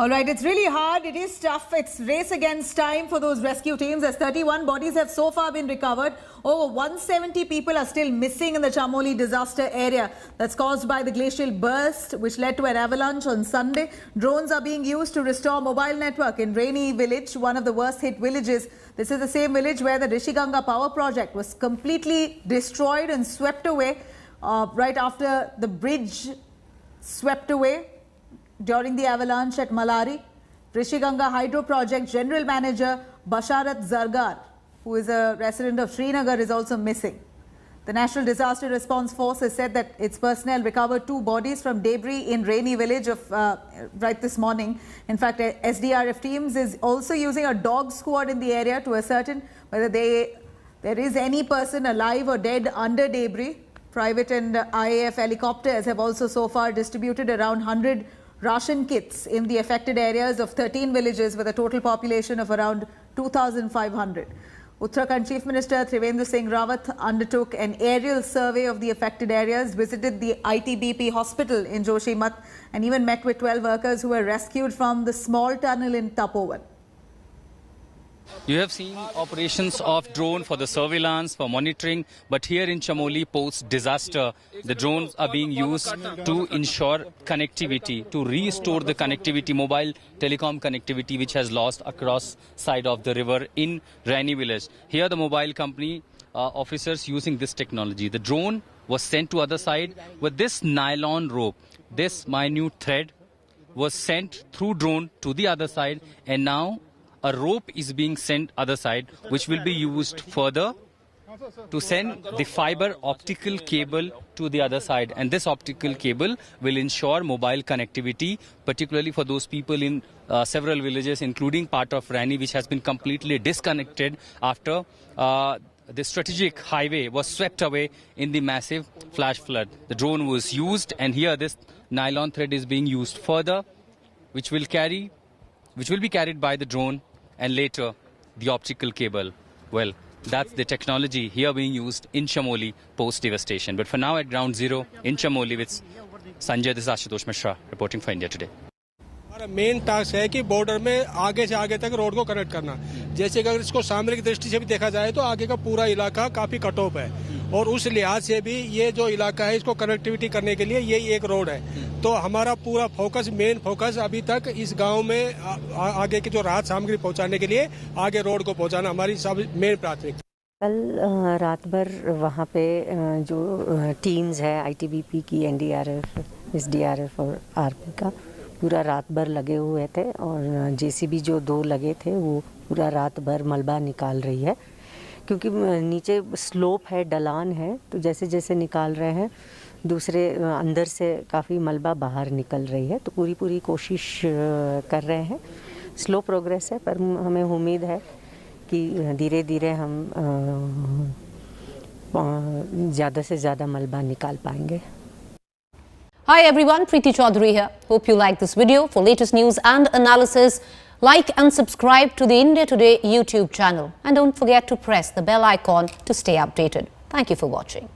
All right, it's really hard. It is tough. It's race against time for those rescue teams as 31 bodies have so far been recovered. Over 170 people are still missing in the Chamoli disaster area that's caused by the glacial burst which led to an avalanche on Sunday. Drones are being used to restore mobile network in Raini village, one of the worst hit villages. This is the same village where the Rishiganga power project was completely destroyed and swept away right after the bridge swept away during the avalanche at Malari. Rishiganga Hydro Project General Manager Basharat Zargar, who is a resident of Srinagar, is also missing. The National Disaster Response Force has said that its personnel recovered 2 bodies from debris in Raini village right this morning. In fact, SDRF teams is also using a dog squad in the area to ascertain whether there is any person alive or dead under debris. Private and IAF helicopters have also so far distributed around 100 ration kits in the affected areas of 13 villages with a total population of around 2,500. Uttarakhand Chief Minister Trivendra Singh Rawat undertook an aerial survey of the affected areas, visited the ITBP hospital in Joshimath and even met with 12 workers who were rescued from the small tunnel in Tapovan. You have seen operations of drone for the surveillance, for monitoring, but here in Chamoli post-disaster, the drones are being used to ensure connectivity, to restore the connectivity, mobile telecom connectivity which has lost across side of the river in Raini village. Here the mobile company officers using this technology. The drone was sent to other side with this nylon rope. This minute thread was sent through drone to the other side, and now a rope is being sent other side, which will be used further to send the fiber optical cable to the other side. And this optical cable will ensure mobile connectivity, particularly for those people in several villages, including part of Raini, which has been completely disconnected after the strategic highway was swept away in the massive flash flood. The drone was used, and here this nylon thread is being used further, which will be carried by the drone, and later the optical cable. Well, that's the technology here being used in Chamoli post-devastation. But for now, at ground zero in Chamoli with Sanjay, this is Ashutosh Mishra reporting for India Today. हमारा main task है कि border में आगे से आगे तक road को connect करना। जैसे कि अगर इसको सामरिक दृष्टि से भी देखा जाए तो आगे का पूरा इलाका काफी कट ऑफ है और उस लिहाज से भी ये जो इलाका है इसको कनेक्टिविटी करने के लिए यही एक रोड है। तो हमारा पूरा फोकस, मेन फोकस अभी तक इस गांव में आगे की जो राहत सामग्री पहुंचाने के लिए आगे रोड को पहुंचाना हमारी सब मेन प्राथमिकता। कल रात भर वहाँ पे जो टीम्स है ITBP की, NDRF, SDRF और आर्मी का पूरा रात भर लगे हुए थे और JCB जो 2 लगे थे वो पूरा रात भर मलबा निकाल रही है, क्योंकि नीचे स्लोप है, ढलान है, तो जैसे जैसे निकाल रहे हैं दूसरे अंदर से काफ़ी मलबा बाहर निकल रही है। तो पूरी कोशिश कर रहे हैं। स्लो प्रोग्रेस है, पर हमें उम्मीद है कि धीरे धीरे हम ज़्यादा से ज़्यादा मलबा निकाल पाएंगे। Hi everyone, Preeti Chaudhary here. Hope you like this video. For latest news and analysis, like and subscribe to the India Today YouTube channel. And don't forget to press the bell icon to stay updated. Thank you for watching.